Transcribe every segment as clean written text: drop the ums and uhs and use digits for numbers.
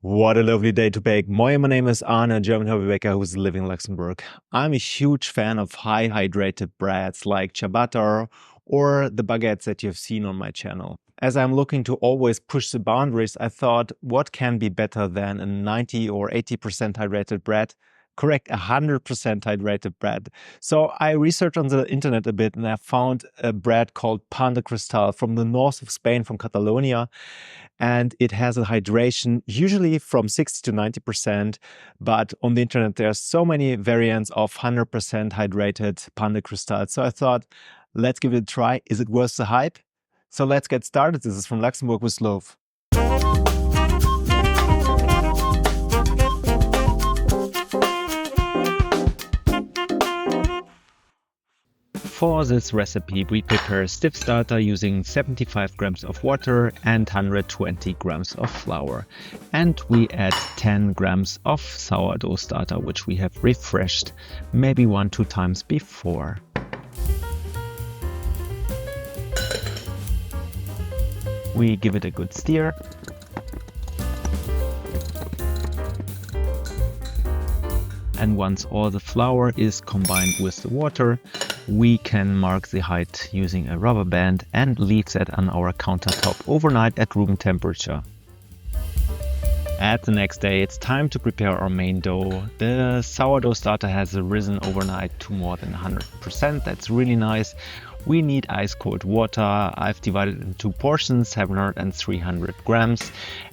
What a lovely day to bake. My name is Arne, a German hobby baker who's living in Luxembourg. I'm a huge fan of high hydrated breads like ciabatta or the baguettes that you've seen on my channel. As I'm looking to always push the boundaries, I thought, what can be better than a 90 or 80% hydrated bread? Correct, 100% hydrated bread. So I researched on the internet a bit and I found a bread called Pan de Cristal from the north of Spain, from Catalonia. And it has a hydration usually from 60 to 90%. But on the internet, there are so many variants of 100% hydrated Pan de Cristal. So I thought, let's give it a try. Is it worth the hype? So let's get started. This is from Luxembourg with Loaf. For this recipe, we prepare a stiff starter using 75 grams of water and 120 grams of flour. And we add 10 grams of sourdough starter, which we have refreshed maybe 1-2 times before. We give it a good stir. And once all the flour is combined with the water, we can mark the height using a rubber band and leave that on our countertop overnight at room temperature. At the next day, it's time to prepare our main dough. The sourdough starter has risen overnight to more than 100%. That's really nice. We need ice cold water. I've divided it into 2 portions, 700 and 300 grams.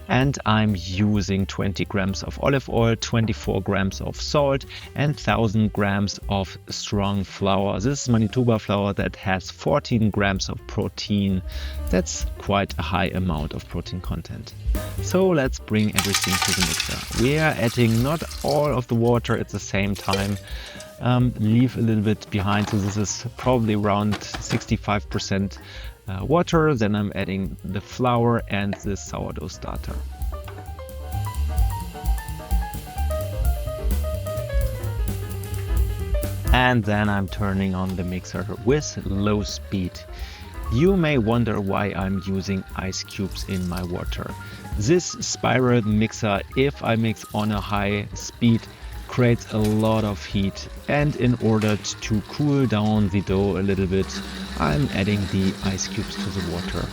And I'm using 20 grams of olive oil, 24 grams of salt and 1000 grams of strong flour. This is Manitoba flour that has 14 grams of protein. That's quite a high amount of protein content. So let's bring everything to the mixer. We are adding not all of the water at the same time. Leave a little bit behind, so this is probably around 65% water. Then I'm adding the flour and the sourdough starter. And then I'm turning on the mixer with low speed. You may wonder why I'm using ice cubes in my water. This spiral mixer, if I mix on a high speed, creates a lot of heat, and in order to cool down the dough a little bit, I'm adding the ice cubes to the water.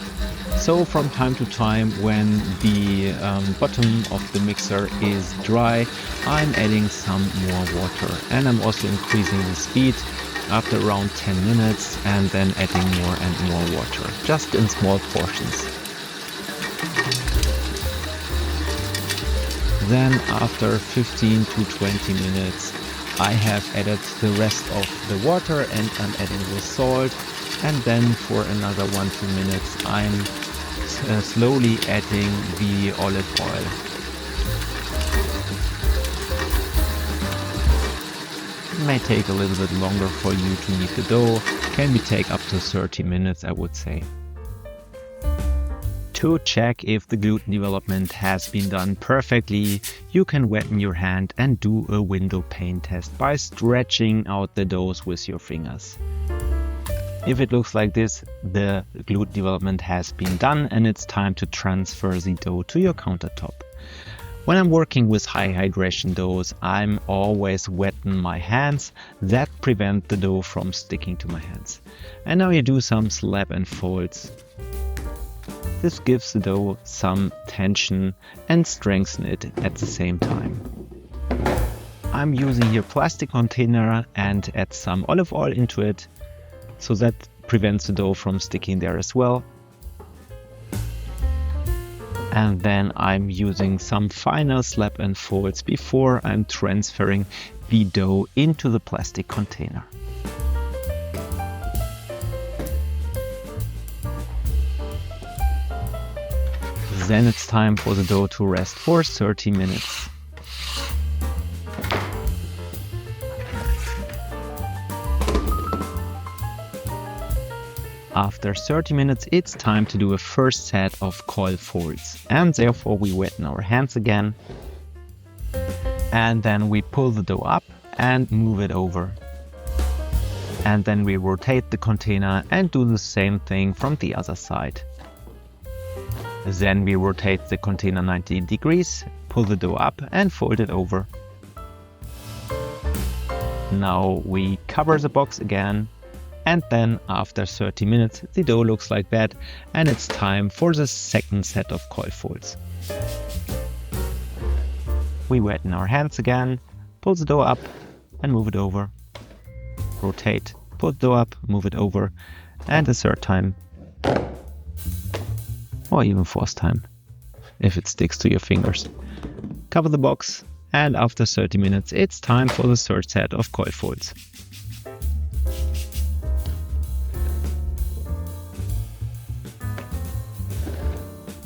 So from time to time, when the bottom of the mixer is dry, I'm adding some more water, and I'm also increasing the speed after around 10 minutes and then adding more and more water, just in small portions. Then after 15 to 20 minutes, I have added the rest of the water and I'm adding the salt. And then for another 1-2 minutes, I'm slowly adding the olive oil. It may take a little bit longer for you to knead the dough. Can be take up to 30 minutes, I would say. To check if the gluten development has been done perfectly, you can wetten your hand and do a window pane test by stretching out the doughs with your fingers. If it looks like this, the gluten development has been done and it's time to transfer the dough to your countertop. When I'm working with high hydration doughs, I'm always wetting my hands. That prevents the dough from sticking to my hands. And now you do some slap and folds. This gives the dough some tension and strengthens it at the same time. I'm using here plastic container and add some olive oil into it, so that prevents the dough from sticking there as well. And then I'm using some final slap and folds before I'm transferring the dough into the plastic container. Then it's time for the dough to rest for 30 minutes. After 30 minutes, it's time to do a first set of coil folds. And therefore we wetten our hands again. And then we pull the dough up and move it over. And then we rotate the container and do the same thing from the other side. Then we rotate the container 90 degrees, pull the dough up and fold it over. Now we cover the box again, and then after 30 minutes the dough looks like that, and it's time for the second set of coil folds. We wet in our hands again, pull the dough up and move it over. Rotate, pull the dough up, move it over, and a third time, or even fourth time, if it sticks to your fingers. Cover the box, and after 30 minutes it's time for the third set of coil folds.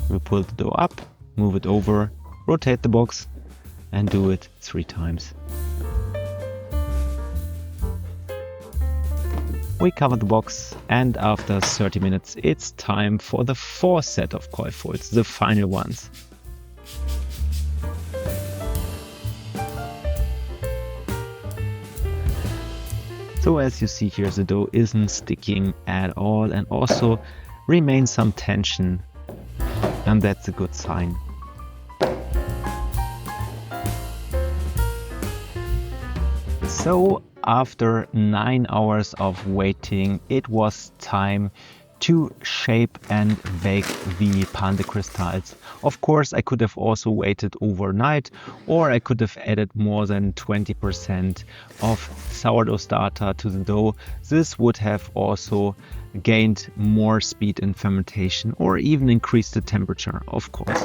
We pull the dough up, move it over, rotate the box, and do it 3 times. We cover the box, and after 30 minutes it's time for the fourth set of coil folds, the final ones. So as you see here, the dough isn't sticking at all, and also remains some tension, and that's a good sign. So after 9 hours of waiting, it was time to shape and bake the Pan de Cristals. Of course, I could have also waited overnight, or I could have added more than 20% of sourdough starter to the dough. This would have also gained more speed in fermentation, or even increased the temperature, of course.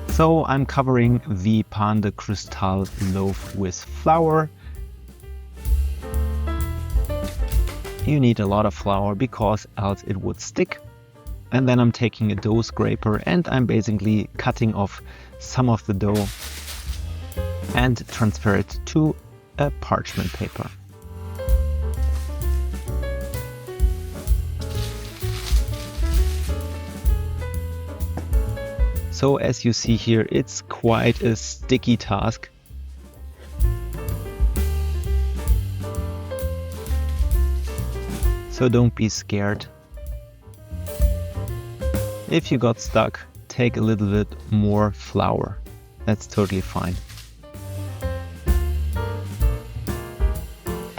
So I'm covering the Pan de Cristal loaf with flour. You need a lot of flour because else it would stick. And then I'm taking a dough scraper and I'm basically cutting off some of the dough and transfer it to a parchment paper. So as you see here, it's quite a sticky task. So don't be scared. If you got stuck, take a little bit more flour. That's totally fine.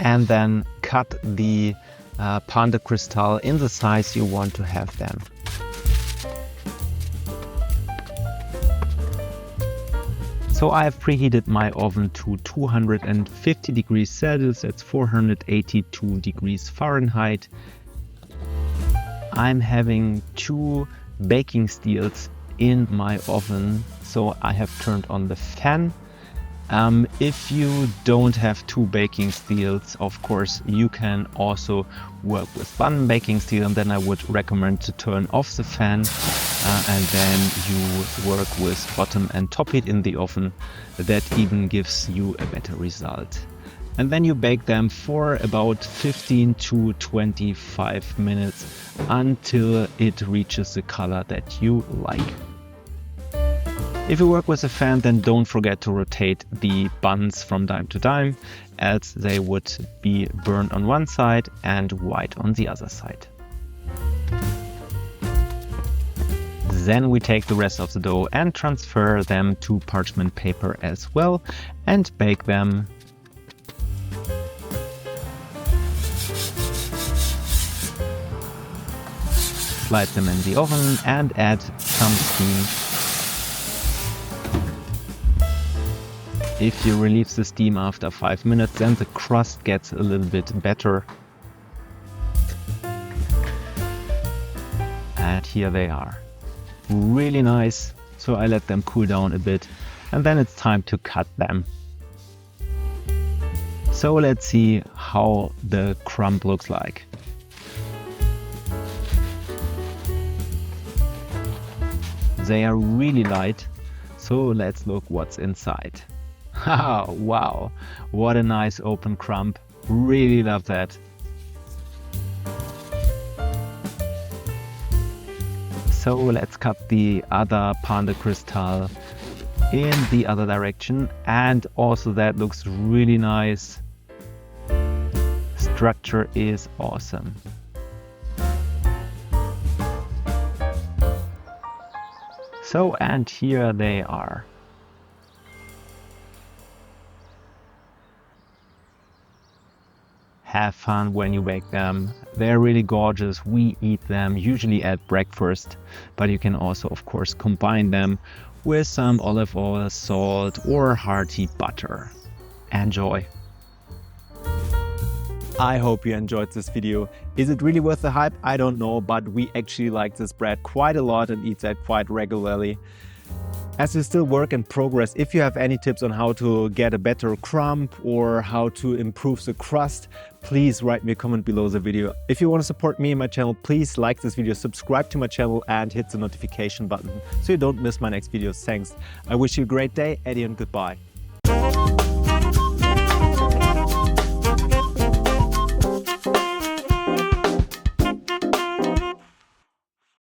And then cut the Pan de Cristal in the size you want to have them. So I have preheated my oven to 250 degrees Celsius, that's 482 degrees Fahrenheit. I'm having 2 baking steels in my oven, so I have turned on the fan. If you don't have 2 baking steels, of course, you can also work with 1 baking steel, and then I would recommend to turn off the fan and then you work with bottom and top heat in the oven. That even gives you a better result. And then you bake them for about 15 to 25 minutes until it reaches the color that you like. If you work with a fan, then don't forget to rotate the buns from time to time, else they would be burned on one side and white on the other side. Then we take the rest of the dough and transfer them to parchment paper as well and bake them. Slide them in the oven and add some steam. If you relieve the steam after 5 minutes, then the crust gets a little bit better. And here they are. Really nice. So I let them cool down a bit and then it's time to cut them. So let's see how the crumb looks like. They are really light, so let's look what's inside. Oh, wow, what a nice open crumb. Really love that. So let's cut the other Pan de Cristal in the other direction, and also that looks really nice. Structure is awesome. So, and here they are. Have fun when you bake them. They're really gorgeous. We eat them usually at breakfast, but you can also, of course, combine them with some olive oil, salt, or hearty butter. Enjoy! I hope you enjoyed this video. Is it really worth the hype? I don't know, but we actually like this bread quite a lot and eat that quite regularly. As we still work in progress, if you have any tips on how to get a better crumb or how to improve the crust, please write me a comment below the video. If you want to support me and my channel, please like this video, subscribe to my channel and hit the notification button so you don't miss my next videos. Thanks. I wish you a great day. Eddie, and goodbye.